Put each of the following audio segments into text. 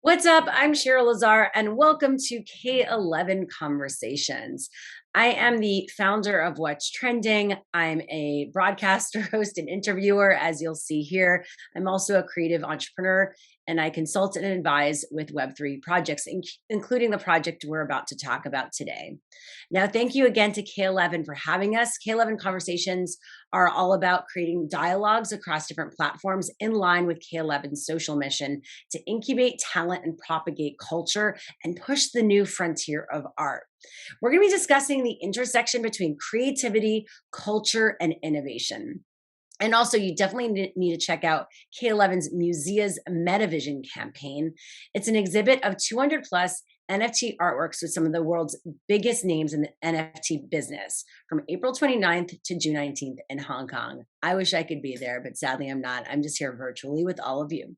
What's up? I'm Shira Lazar, and welcome to K11 Conversations. I am the founder of What's Trending. I'm a broadcaster, host, and interviewer, as you'll see here. I'm also a creative entrepreneur, and I consult and advise with Web3 projects, including the project we're about to talk about today. Now, thank you again to K11 for having us. K11 Conversations are all about creating dialogues across different platforms in line with K11's social mission to incubate talent and propagate culture and push the new frontier of art. We're going to be discussing the intersection between creativity, culture, and innovation. And also, you definitely need to check out K11's MUSEA's MetaVision campaign. It's an exhibit of 200 plus NFT artworks with some of the world's biggest names in the NFT business from April 29th to June 19th in Hong Kong. I wish I could be there, but sadly I'm not. I'm just here virtually with all of you.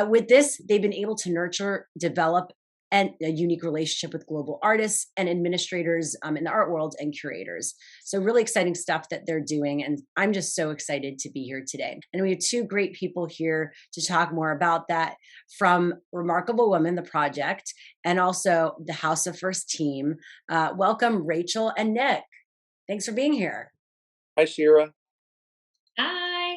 With this, they've been able to nurture, develop, and a unique relationship with global artists and administrators in the art world and curators. So really exciting stuff that they're doing. And I'm just so excited to be here today. And we have two great people here to talk more about that, from Remarkable Women, the project, and also the House of First team. Welcome, Rachel and Nick. Thanks for being here. Hi, Shira. Hi.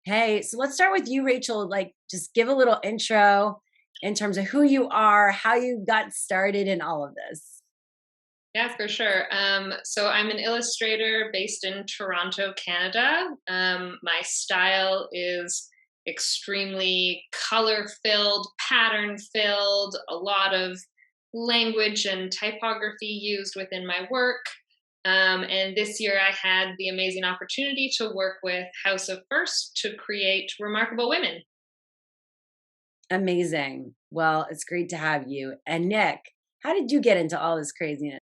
Hey, so let's start with you, Rachel. Just give a little intro in terms of who you are, how you got started in all of this. Yeah, for sure. So I'm an illustrator based in Toronto, Canada. My style is extremely color-filled, pattern-filled, a lot of language and typography used within my work. And this year I had the amazing opportunity to work with House of First to create Remarkable Women. Amazing. Well, it's great to have you. And Nick, how did you get into all this craziness?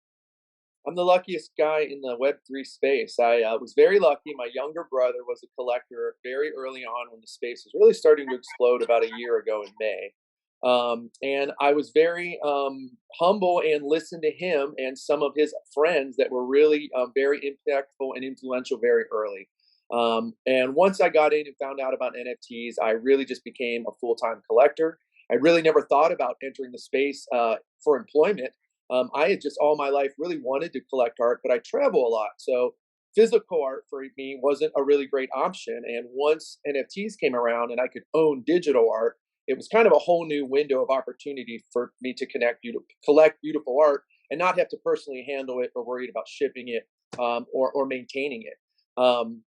I'm the luckiest guy in the Web3 space. I was very lucky. My younger brother was a collector very early on when the space was really starting to explode about a year ago in May. And I was very humble and listened to him and some of his friends that were really very impactful and influential very early. And once I got in and found out about NFTs, I really just became a full-time collector. I really never thought about entering the space for employment. I had just all my life really wanted to collect art, but I travel a lot. So physical art for me wasn't a really great option. And once NFTs came around and I could own digital art, it was kind of a whole new window of opportunity for me to collect beautiful art and not have to personally handle it or worried about shipping it or maintaining it.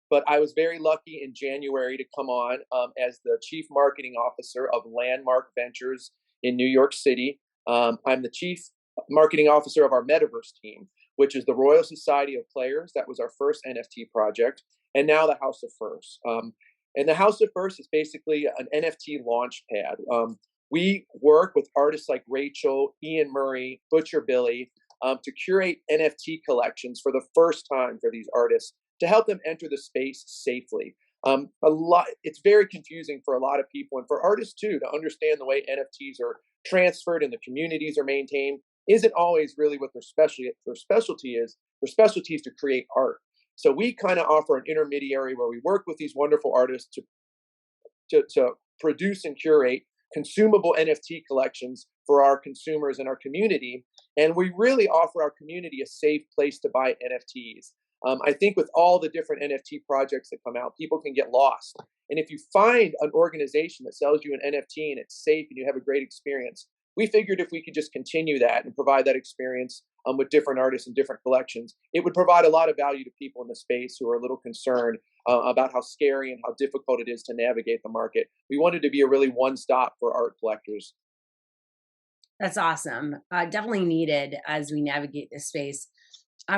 But I was very lucky in January to come on as the Chief Marketing Officer of Landmark Ventures in New York City. I'm the Chief Marketing Officer of our Metaverse team, which is the Royal Society of Players. That was our first NFT project. And now the House of First. And the House of First is basically an NFT launch pad. We work with artists like Rachel, Ian Murray, Butcher Billy to curate NFT collections for the first time for these artists to help them enter the space safely. It's very confusing for a lot of people and for artists too to understand the way NFTs are transferred and the communities are maintained isn't always really what their specialty is. Their specialty is to create art. So we kind of offer an intermediary where we work with these wonderful artists to produce and curate consumable NFT collections for our consumers and our community. And we really offer our community a safe place to buy NFTs. I think with all the different NFT projects that come out, people can get lost. And if you find an organization that sells you an NFT and it's safe and you have a great experience, we figured if we could just continue that and provide that experience with different artists and different collections, it would provide a lot of value to people in the space who are a little concerned about how scary and how difficult it is to navigate the market. We wanted to be a really one-stop for art collectors. That's awesome. Definitely needed as we navigate this space.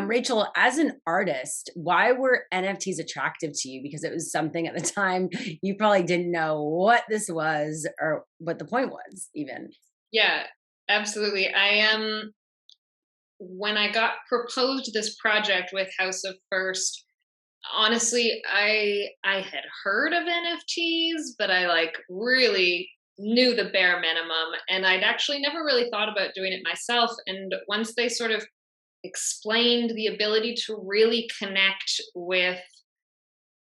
Rachel, as an artist, why were NFTs attractive to you? Because it was something at the time you probably didn't know what this was or what the point was even. Yeah, absolutely. When I got proposed this project with House of First, honestly, I had heard of NFTs, but I really knew the bare minimum, and I'd actually never really thought about doing it myself. And once they sort of explained the ability to really connect with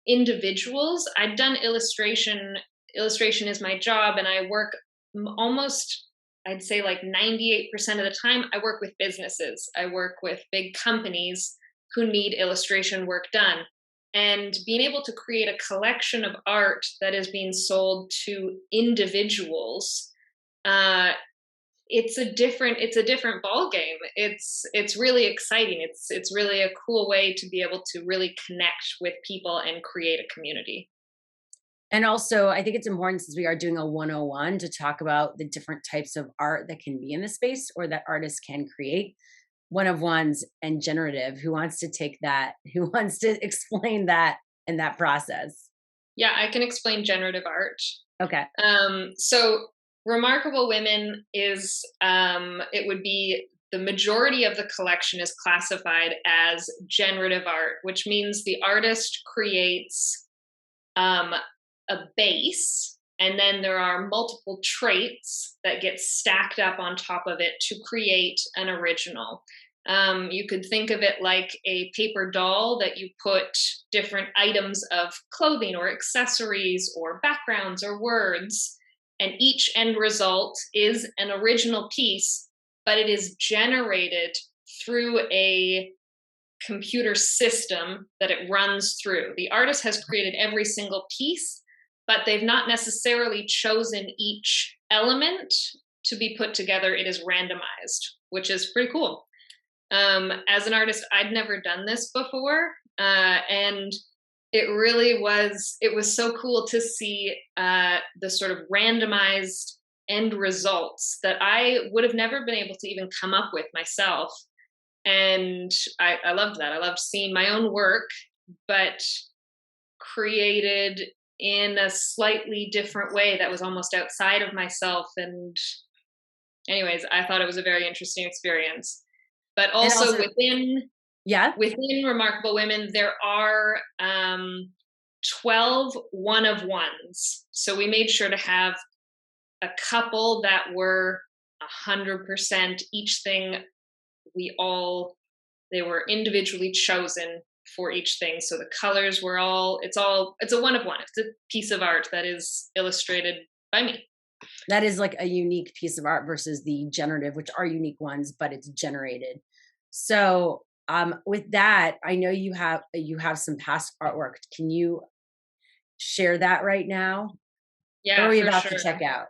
individuals, I'd done illustration. Illustration is my job, and I work almost I'd say like 98% of the time, I work with businesses. I work with big companies who need illustration work done. And being able to create a collection of art that is being sold to individuals, it's a different ball game. It's really exciting. It's really a cool way to be able to really connect with people and create a community. And also, I think it's important, since we are doing a 101, to talk about the different types of art that can be in the space or that artists can create. One of ones and generative. Who wants to take that? Who wants to explain that and that process? Yeah, I can explain generative art. Okay. So Remarkable Women is, it would be the majority of the collection is classified as generative art, which means the artist creates a base, and then there are multiple traits that get stacked up on top of it to create an original. You could think of it like a paper doll that you put different items of clothing or accessories or backgrounds or words, and each end result is an original piece, but it is generated through a computer system that it runs through. The artist has created every single piece, but they've not necessarily chosen each element to be put together. It is randomized, which is pretty cool. As an artist, I'd never done this before, and it was so cool to see the sort of randomized end results that I would have never been able to even come up with myself. And I loved that. I loved seeing my own work, but created in a slightly different way that was almost outside of myself. And anyways, I thought it was a very interesting experience. But also, within Remarkable Women, there are 12 one of ones. So we made sure to have a couple that were 100% each thing. They were individually chosen for each thing. So the colors were it's a one of one. It's a piece of art that is illustrated by me. That is like a unique piece of art versus the generative, which are unique ones, but it's generated. So with that, I know you have some past artwork. Can you share that right now? Yeah, or are we about to check out?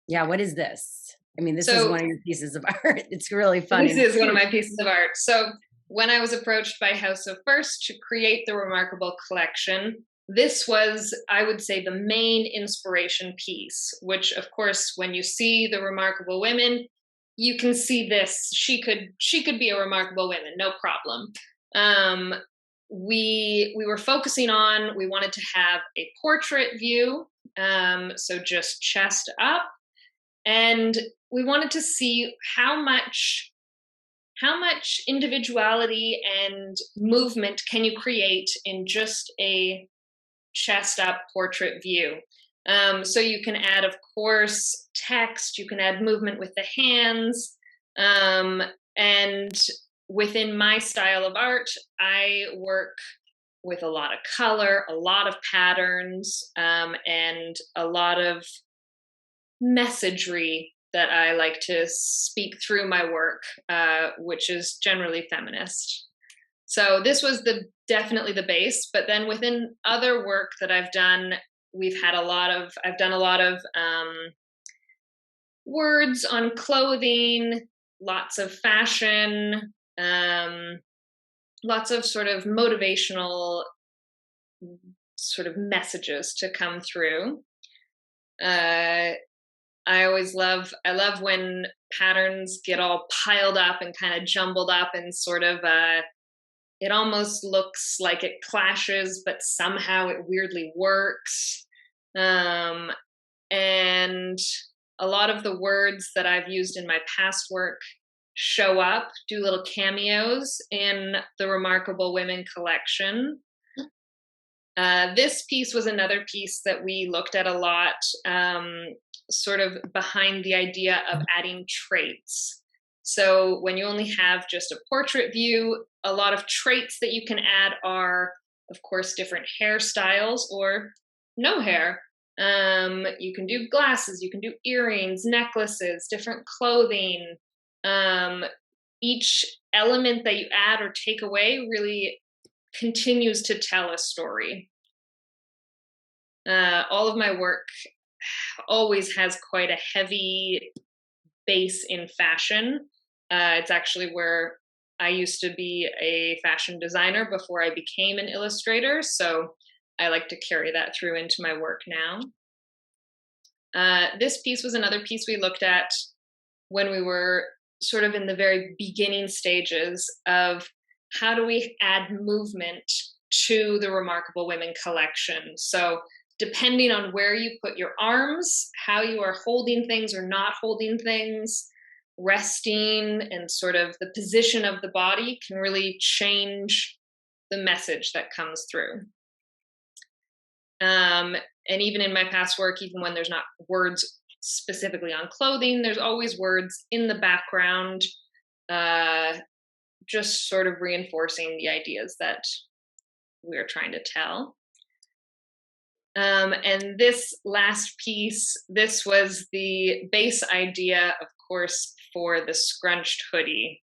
Yeah, what is this? I mean, this is one of your pieces of art. It's really fun. This is one of my pieces of art. So when I was approached by House of First to create the Remarkable collection, this was, I would say, the main inspiration piece, which, of course, when you see the Remarkable Women, you can see this. She could be a Remarkable Woman, no problem. We were focusing on, we wanted to have a portrait view, so just chest up, and we wanted to see how much individuality and movement can you create in just a chest up portrait view. So you can add, of course, text, you can add movement with the hands, and within my style of art, I work with a lot of color, a lot of patterns, and a lot of messagery that I like to speak through my work, which is generally feminist. So this was definitely the base, but then within other work that I've done, I've done a lot of words on clothing, lots of fashion, lots of sort of motivational sort of messages to come through. I love when patterns get all piled up and kind of jumbled up and sort of, it almost looks like it clashes, but somehow it weirdly works. And a lot of the words that I've used in my past work show up, do little cameos in the Remarkable Women collection. This piece was another piece that we looked at a lot, sort of behind the idea of adding traits. So when you only have just a portrait view, a lot of traits that you can add are, of course, different hairstyles or no hair. You can do glasses, you can do earrings, necklaces, different clothing. Each element that you add or take away really continues to tell a story. All of my work always has quite a heavy base in fashion. It's actually where I used to be a fashion designer before I became an illustrator, so I like to carry that through into my work now. This piece was another piece we looked at when we were sort of in the very beginning stages of how do we add movement to the Remarkable Women collection. So depending on where you put your arms, how you are holding things or not holding things, resting, and sort of the position of the body can really change the message that comes through. And even in my past work, even when there's not words specifically on clothing, there's always words in the background, just sort of reinforcing the ideas that we're trying to tell. And this last piece, this was the base idea, of course, for the scrunched hoodie,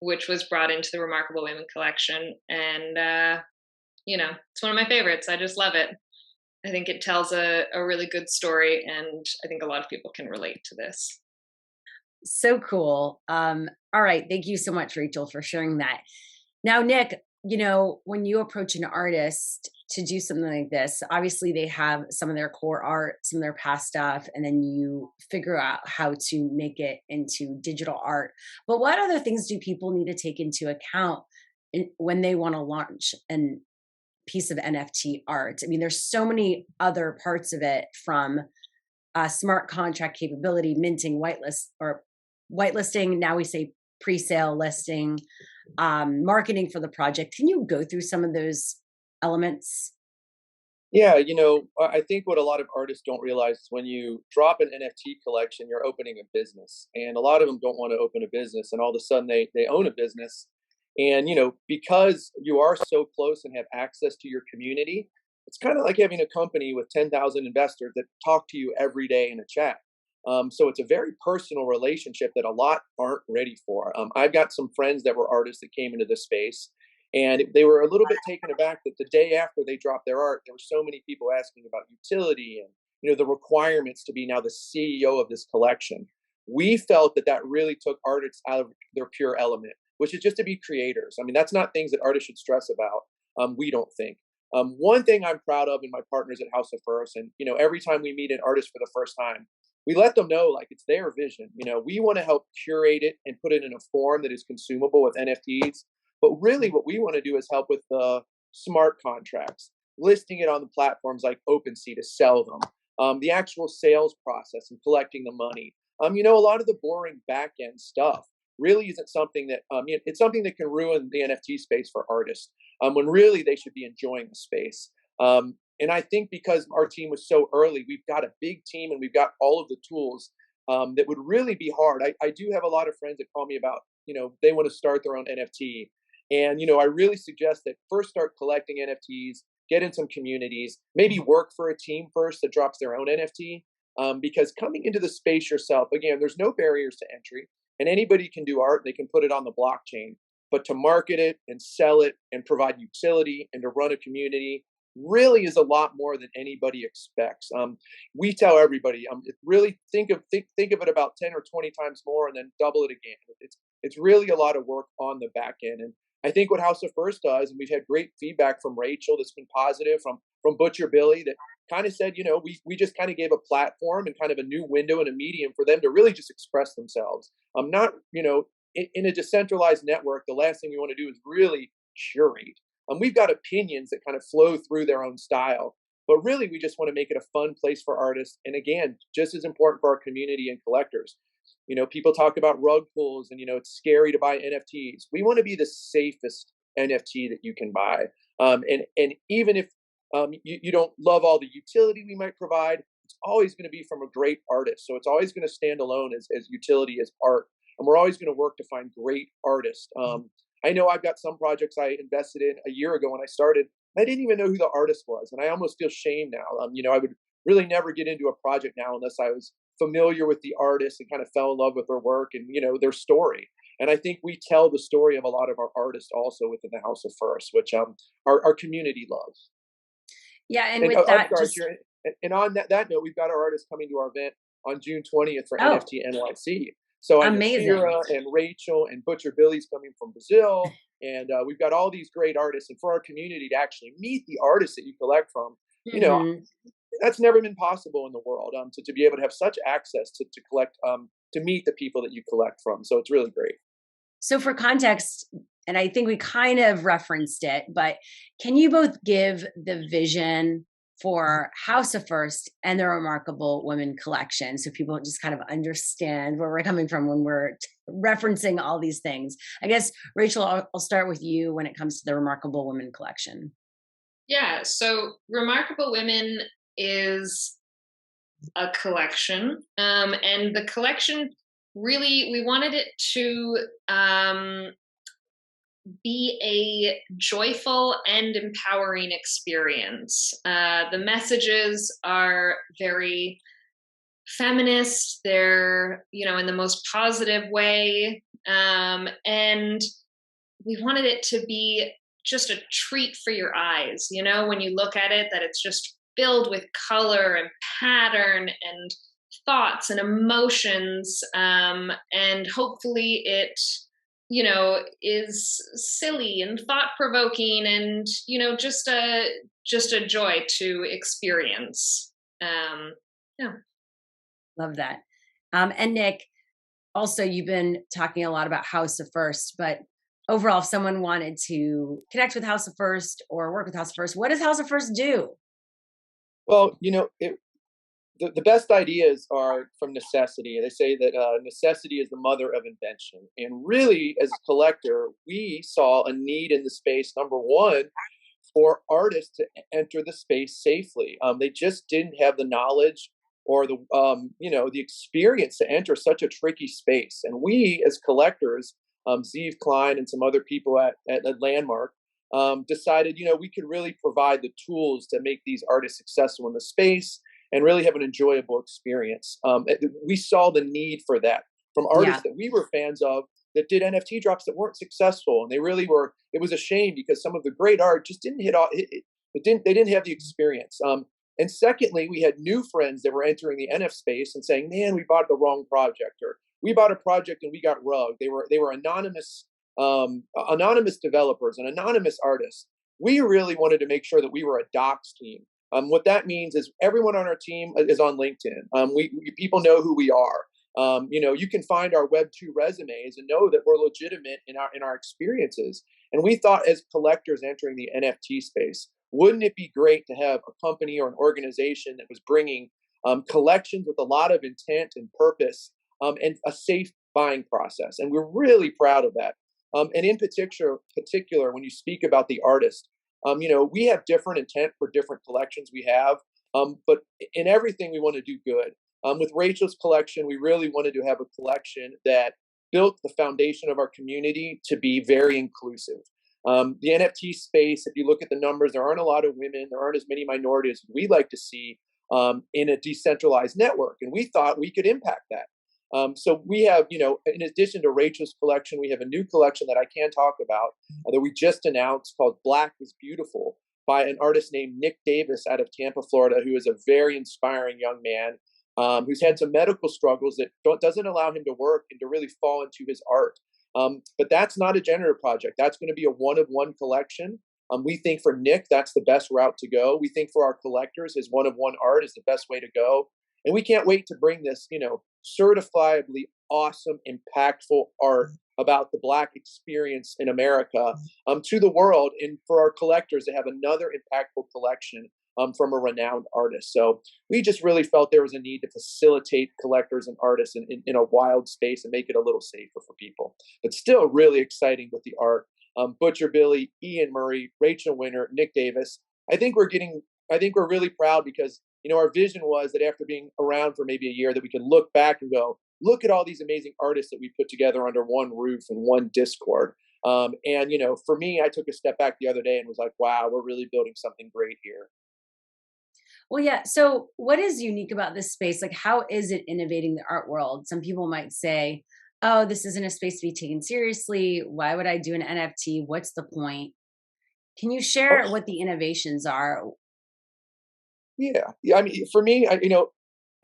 which was brought into the Remarkable Women collection. And, it's one of my favorites. I just love it. I think it tells a really good story, and I think a lot of people can relate to this. So cool. All right. Thank you so much, Rachel, for sharing that. Now, Nick, when you approach an artist to do something like this, obviously they have some of their core art, some of their past stuff, and then you figure out how to make it into digital art. But what other things do people need to take into account when they want to launch an piece of NFT art? I mean, there's so many other parts of it, from smart contract capability, minting, whitelisting. Now we say pre-sale listing, marketing for the project. Can you go through some of those elements? Yeah, I think what a lot of artists don't realize is when you drop an NFT collection, you're opening a business. And a lot of them don't want to open a business, and all of a sudden they own a business. And, because you are so close and have access to your community, it's kind of like having a company with 10,000 investors that talk to you every day in a chat. So it's a very personal relationship that a lot aren't ready for. I've got some friends that were artists that came into this space, and they were a little bit taken aback that the day after they dropped their art, there were so many people asking about utility and, the requirements to be now the CEO of this collection. We felt that really took artists out of their pure element, which is just to be creators. I mean, that's not things that artists should stress about. We don't think. One thing I'm proud of in my partners at House of First, and every time we meet an artist for the first time, we let them know like it's their vision. We want to help curate it and put it in a form that is consumable with NFTs. But really, what we want to do is help with the smart contracts, listing it on the platforms like OpenSea to sell them, the actual sales process and collecting the money. A lot of the boring back end stuff really isn't something that it's something that can ruin the NFT space for artists, when really they should be enjoying the space. And I think because our team was so early, we've got a big team and we've got all of the tools that would really be hard. I do have a lot of friends that call me about, they want to start their own NFT. And, I really suggest that first start collecting NFTs, get in some communities, maybe work for a team first that drops their own NFT. Because coming into the space yourself, again, there's no barriers to entry. And anybody can do art, they can put it on the blockchain. But to market it and sell it and provide utility and to run a community really is a lot more than anybody expects. We tell everybody, really think of it about 10 or 20 times more and then double it again. It's really a lot of work on the back end. And I think what House of First does, and we've had great feedback from Rachel that's been positive, from Butcher Billy, that kind of said, we just kind of gave a platform and kind of a new window and a medium for them to really just express themselves. Not, in a decentralized network, the last thing you want to do is really curate. We've got opinions that kind of flow through their own style, but really we just want to make it a fun place for artists. And again, just as important for our community and collectors. People talk about rug pulls and, it's scary to buy NFTs. We want to be the safest NFT that you can buy. And even if you don't love all the utility we might provide, it's always going to be from a great artist. So it's always going to stand alone as utility, as art. And we're always going to work to find great artists. I know I've got some projects I invested in a year ago when I started. I didn't even know who the artist was. And I almost feel shame now. I would really never get into a project now unless I was familiar with the artist and kind of fell in love with their work and, you know, their story. And I think we tell the story of a lot of our artists also within the House of First, which our community loves. Yeah, and with that, and on that note, we've got our artists coming to our event on June 20th for oh, NFT NYC. So I know Shira and Rachel and Butcher Billy's coming from Brazil, and we've got all these great artists. And for our community to actually meet the artists that you collect from, you know, that's never been possible in the world. To be able to have such access to collect, to meet the people that you collect from. So it's really great. So for context, and I think we kind of referenced it, but can you both give the vision for House of First and the Remarkable Women collection so people just kind of understand where we're coming from when we're referencing all these things? I guess, Rachel, I'll start with you when it comes to the Remarkable Women collection. Yeah, so Remarkable Women is a collection, and the collection really, we wanted it to be a joyful and empowering experience. The messages are very feminist. They're, you know, in the most positive way. And we wanted it to be just a treat for your eyes. You know, when you look at it, that it's just filled with color and pattern and thoughts and emotions. And hopefully it, you know, is silly and thought-provoking and, you know, just a joy to experience. Yeah. Love that. And Nick, also, you've been talking a lot about House of First, but overall, if someone wanted to connect with House of First or work with House of First, what does House of First do? Well, you know, the best ideas are from necessity. They say that necessity is the mother of invention. And really, as a collector, we saw a need in the space, number one, for artists to enter the space safely. They just didn't have the knowledge or the you know, the experience to enter such a tricky space. And we, as collectors, Zeev Klein and some other people at Landmark, decided, you know, we could really provide the tools to make these artists successful in the space and really have an enjoyable experience. We saw the need for that from artists that we were fans of that did NFT drops that weren't successful, and they really were. It was a shame because some of the great art just didn't hit off. They didn't have the experience. And secondly, we had new friends that were entering the NF space and saying, "Man, we bought the wrong project," or "We bought a project and we got rugged." They were anonymous developers and anonymous artists. We really wanted to make sure that we were a docs team. What that means is everyone on our team is on LinkedIn. People know who we are. You know, you can find our Web2 resumes and know that we're legitimate in our experiences. And we thought, as collectors entering the NFT space, wouldn't it be great to have a company or an organization that was bringing collections with a lot of intent and purpose and a safe buying process? And we're really proud of that. And in particular, when you speak about the artist, you know, we have different intent for different collections we have, but in everything we want to do good. With Rachel's collection, we really wanted to have a collection that built the foundation of our community to be very inclusive. The NFT space, if you look at the numbers, there aren't a lot of women, there aren't as many minorities as we'd like to see in a decentralized network, and we thought we could impact that. So we have, you know, in addition to Rachel's collection, we have a new collection that I can't talk about that we just announced called Black is Beautiful by an artist named Nick Davis out of Tampa, Florida, who is a very inspiring young man who's had some medical struggles that doesn't allow him to work and to really fall into his art. But that's not a generative project. That's going to be a one-of-one collection. We think for Nick, that's the best route to go. We think for our collectors, his one-of-one art is the best way to go. And we can't wait to bring this, you know, certifiably awesome, impactful art about the Black experience in America to the world, and for our collectors to have another impactful collection from a renowned artist. So we just really felt there was a need to facilitate collectors and artists in a wild space and make it a little safer for people. But still really exciting with the art. Butcher Billy, Ian Murray, Rachel Winter, Nick Davis. I think we're really proud because, you know, our vision was that after being around for maybe a year, that we could look back and go, look at all these amazing artists that we put together under one roof and one Discord. And, you know, for me, I took a step back the other day and was like, wow, we're really building something great here. Well, yeah. So, what is unique about this space? Like, how is it innovating the art world? Some people might say, oh, this isn't a space to be taken seriously. Why would I do an NFT? What's the point? Can you Oh, share what the innovations are? yeah. Yeah. I mean, for me,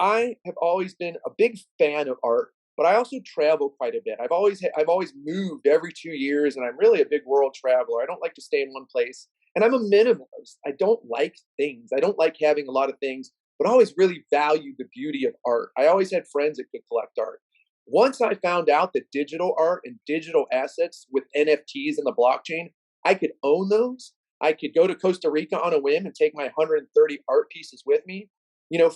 I have always been a big fan of art, but I also travel quite a bit. I've always moved every 2 years, and I'm really a big world traveler. I don't like to stay in one place, and I'm a minimalist. I don't like things. I don't like having a lot of things, but I always really valued the beauty of art. I always had friends that could collect art. Once I found out that digital art and digital assets with NFTs and the blockchain, I could own those. I could go to Costa Rica on a whim and take my 130 art pieces with me.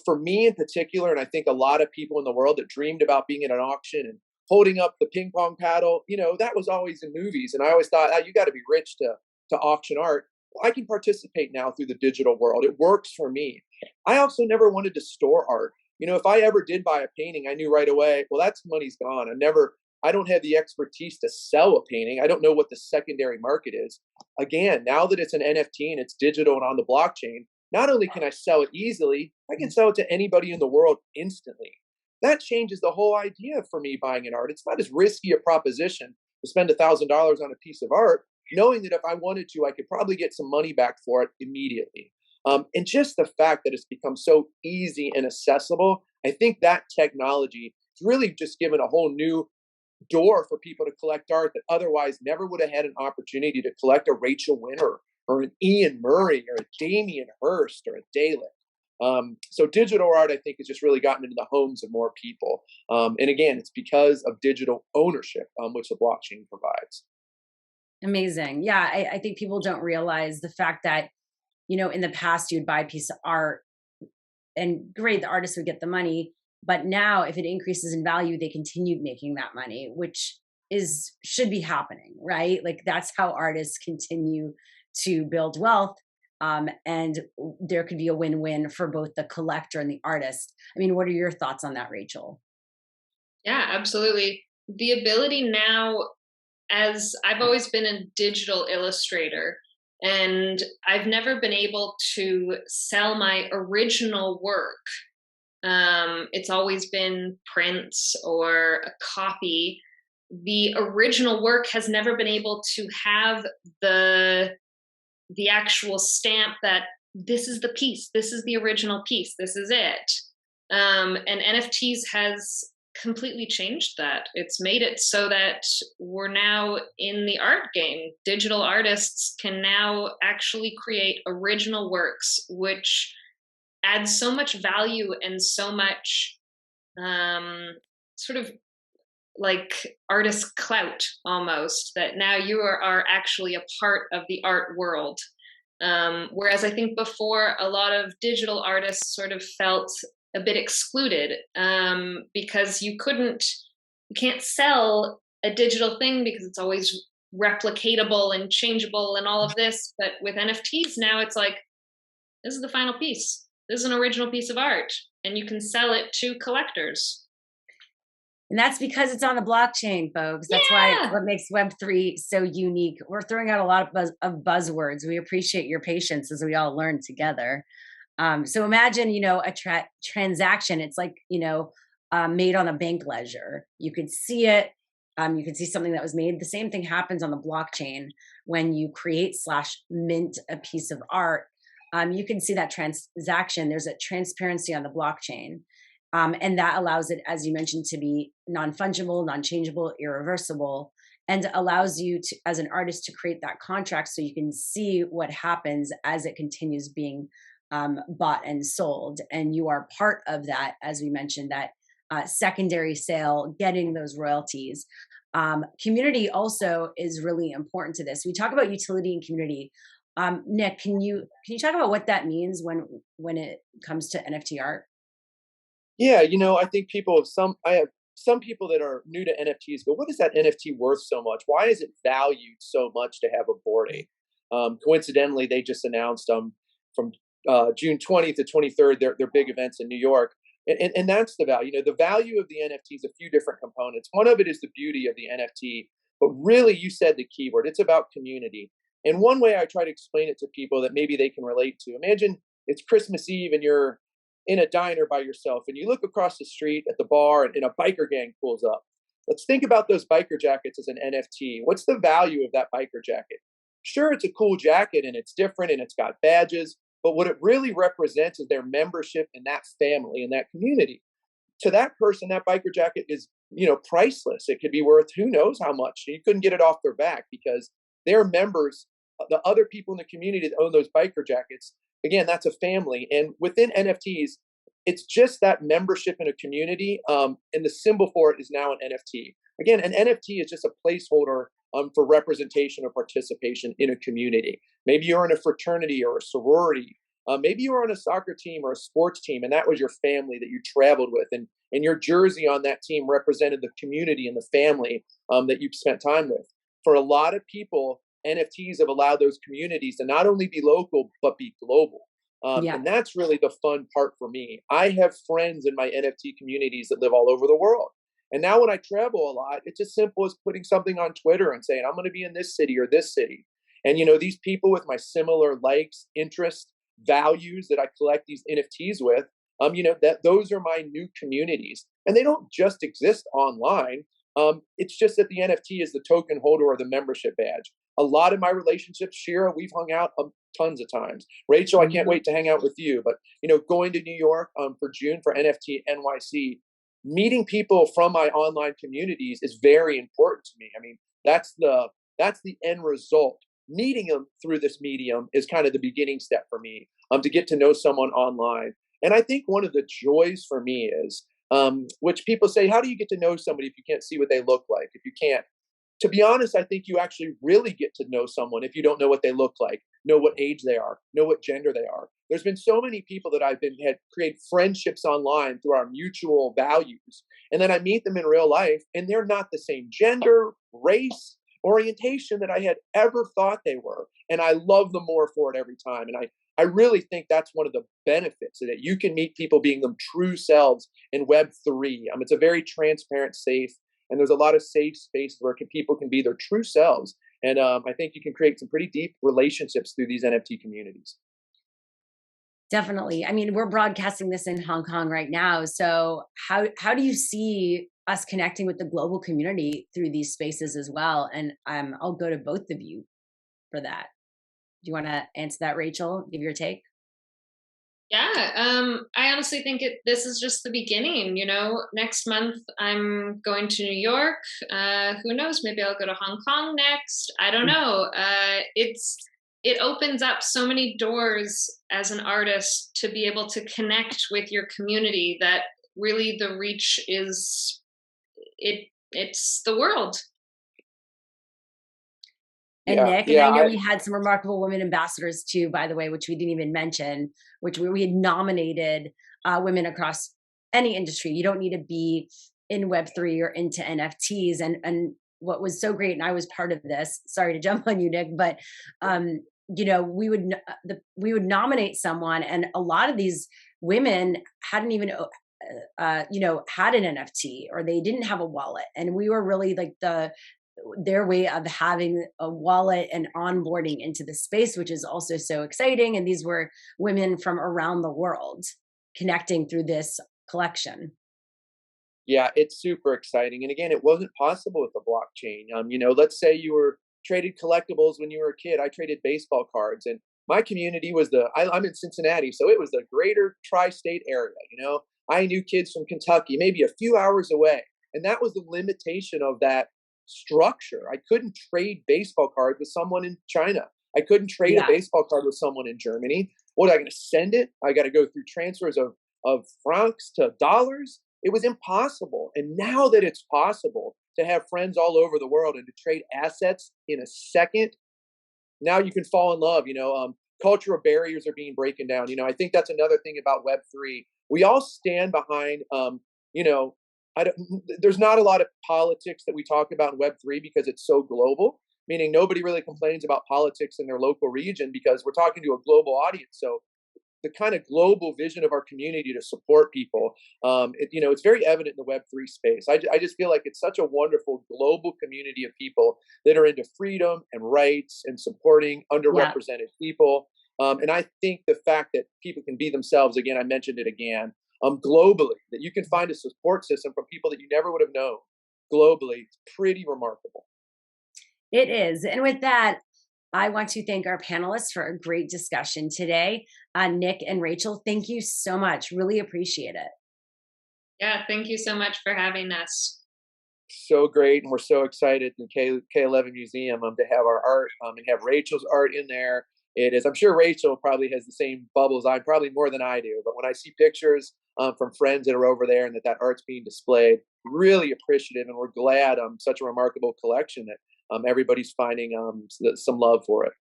For me in particular, and I think a lot of people in the world that dreamed about being at an auction and holding up the ping pong paddle, that was always in movies. And I always thought, oh, you got to be rich to auction art. Well, I can participate now through the digital world. It works for me. I also never wanted to store art. If I ever did buy a painting, I knew right away, well, that's money's gone. I don't have the expertise to sell a painting. I don't know what the secondary market is. Again, now that it's an NFT and it's digital and on the blockchain, not only can I sell it easily, I can sell it to anybody in the world instantly. That changes the whole idea for me buying an art. It's not as risky a proposition to spend $1,000 on a piece of art, knowing that if I wanted to, I could probably get some money back for it immediately. And just the fact that it's become so easy and accessible, I think that technology has really just given a whole new door for people to collect art that otherwise never would have had an opportunity to collect a Rachel Winter or an Ian Murray or a Damien Hirst or a Dalek. So digital art, I think, has just really gotten into the homes of more people. And again, it's because of digital ownership, which the blockchain provides. Amazing. Yeah, I think people don't realize the fact that, in the past you'd buy a piece of art and great, the artist would get the money. But now if it increases in value, they continued making that money, which should be happening, right? Like that's how artists continue to build wealth. And there could be a win-win for both the collector and the artist. I mean, what are your thoughts on that, Rachel? Yeah, absolutely. The ability now, as I've always been a digital illustrator, and I've never been able to sell my original work. It's always been prints or a copy. The original work has never been able to have the actual stamp that this is the piece, this is the original piece, this is it. And NFTs has completely changed that. It's made it so that we're now in the art game. Digital artists can now actually create original works, which adds so much value and so much sort of like artist clout almost, that now you are actually a part of the art world. Whereas I think before, a lot of digital artists sort of felt a bit excluded, because you can't sell a digital thing because it's always replicatable and changeable and all of this. But with NFTs now, it's like, this is the final piece. This is an original piece of art, and you can sell it to collectors. And that's because it's on the blockchain, folks. That's why it's what makes Web3 so unique. We're throwing out a lot of buzzwords. We appreciate your patience as we all learn together. So imagine, a transaction. It's like, made on a bank ledger. You could see it. You could see something that was made. The same thing happens on the blockchain when you create/mint a piece of art. You can see that transaction. There's a transparency on the blockchain. And that allows it, as you mentioned, to be non-fungible, non-changeable, irreversible, and allows you to, as an artist, to create that contract so you can see what happens as it continues being bought and sold. And you are part of that, as we mentioned, that secondary sale, getting those royalties. Community also is really important to this. We talk about utility and community. Nick, can you talk about what that means when it comes to NFT art? Yeah, I think I have some people that are new to NFTs go, what is that NFT worth so much? Why is it valued so much to have a Bored Ape? Coincidentally, they just announced from June 20th to 23rd, their big events in New York. And that's the value. The value of the NFT is a few different components. One of it is the beauty of the NFT, but really, you said the keyword. It's about community. And one way I try to explain it to people that maybe they can relate to, imagine it's Christmas Eve and you're in a diner by yourself and you look across the street at the bar and a biker gang pulls up. Let's think about those biker jackets as an NFT. What's the value of that biker jacket? Sure, it's a cool jacket and it's different and it's got badges, but what it really represents is their membership in that family, in that community. To that person, that biker jacket is, priceless. It could be worth who knows how much. You couldn't get it off their back because they're members, the other people in the community that own those biker jackets. Again, that's a family. And within NFTs, it's just that membership in a community. And the symbol for it is now an NFT. Again, an NFT is just a placeholder for representation or participation in a community. Maybe you're in a fraternity or a sorority. Maybe you were on a soccer team or a sports team, and that was your family that you traveled with, and your jersey on that team represented the community and the family that you've spent time with. For a lot of people, NFTs have allowed those communities to not only be local, but be global. And that's really the fun part for me. I have friends in my NFT communities that live all over the world. And now when I travel a lot, it's as simple as putting something on Twitter and saying, I'm going to be in this city or this city. And, these people with my similar likes, interests, values that I collect these NFTs with, that those are my new communities. And they don't just exist online. It's just that the NFT is the token holder or the membership badge. A lot of my relationships, Shira, we've hung out tons of times. Rachel, I can't wait to hang out with you. But, going to New York for June for NFT NYC, meeting people from my online communities is very important to me. I mean, that's the end result. Meeting them through this medium is kind of the beginning step for me, to get to know someone online. And I think one of the joys for me is, which people say, how do you get to know somebody if you can't see what they look like? If you can't, to be honest, I think you actually really get to know someone if you don't know what they look like, know what age they are, know what gender they are. There's been so many people that I've had create friendships online through our mutual values. And then I meet them in real life and they're not the same gender, race, orientation that I had ever thought they were. And I love them more for it every time. And I really think that's one of the benefits, that you can meet people being them true selves in Web3. It's a very transparent, safe, and there's a lot of safe spaces where people can be their true selves. And I think you can create some pretty deep relationships through these NFT communities. Definitely. I mean, we're broadcasting this in Hong Kong right now. So how do you see us connecting with the global community through these spaces as well? And I'll go to both of you for that. Do you want to answer that, Rachel? Give your take. Yeah, I honestly think this is just the beginning. Next month I'm going to New York. Who knows? Maybe I'll go to Hong Kong next. I don't know. It opens up so many doors as an artist to be able to connect with your community that really the reach is it's the world. And Nick, and I know we had some Remarkable Women ambassadors too, by the way, which we didn't even mention, which we had nominated women across any industry. You don't need to be in Web3 or into NFTs. And what was so great, and I was part of this, sorry to jump on you, Nick, but we would nominate someone, and a lot of these women hadn't even had an NFT, or they didn't have a wallet. And we were really like their way of having a wallet and onboarding into the space, which is also so exciting. And these were women from around the world connecting through this collection. Yeah, it's super exciting. And again, it wasn't possible with the blockchain. Let's say you were traded collectibles when you were a kid. I traded baseball cards, and my community was I'm in Cincinnati, so it was the greater tri-state area. I knew kids from Kentucky, maybe a few hours away. And that was the limitation of that structure. I couldn't trade baseball cards with someone in China. I couldn't trade a baseball card with someone in Germany. What, am I going to send it? I got to go through transfers of francs to dollars. It was impossible. And now that it's possible to have friends all over the world and to trade assets in a second, now you can fall in love. Cultural barriers are being broken down. I think that's another thing about Web3. We all stand behind, there's not a lot of politics that we talk about in Web3 because it's so global, meaning nobody really complains about politics in their local region because we're talking to a global audience. So the kind of global vision of our community to support people, it's very evident in the Web3 space. I just feel like it's such a wonderful global community of people that are into freedom and rights and supporting underrepresented people. And I think the fact that people can be themselves, again, I mentioned it again, globally, that you can find a support system from people that you never would have known globally, it's pretty remarkable. It is. And with that, I want to thank our panelists for a great discussion today. Nick and Rachel, thank you so much. Really appreciate it. Yeah, thank you so much for having us. So great, and we're so excited in K11 Museum to have our art and have Rachel's art in there. It is. I'm sure Rachel probably has the same bubbles. I probably more than I do. But when I see pictures from friends that are over there and that art's being displayed, really appreciative, and we're glad such a remarkable collection that everybody's finding some love for it.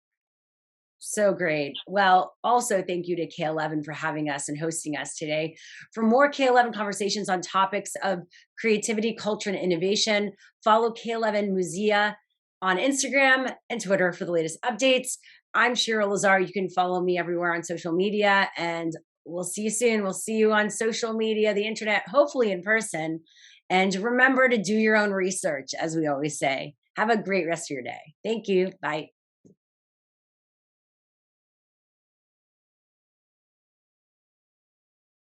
So great. Well, also thank you to K11 for having us and hosting us today. For more K11 conversations on topics of creativity, culture, and innovation, follow K11 MUSEA on Instagram and Twitter for the latest updates. I'm Shira Lazar. You can follow me everywhere on social media, and we'll see you soon. We'll see you on social media, the internet, hopefully in person. And remember to do your own research, as we always say. Have a great rest of your day. Thank you. Bye.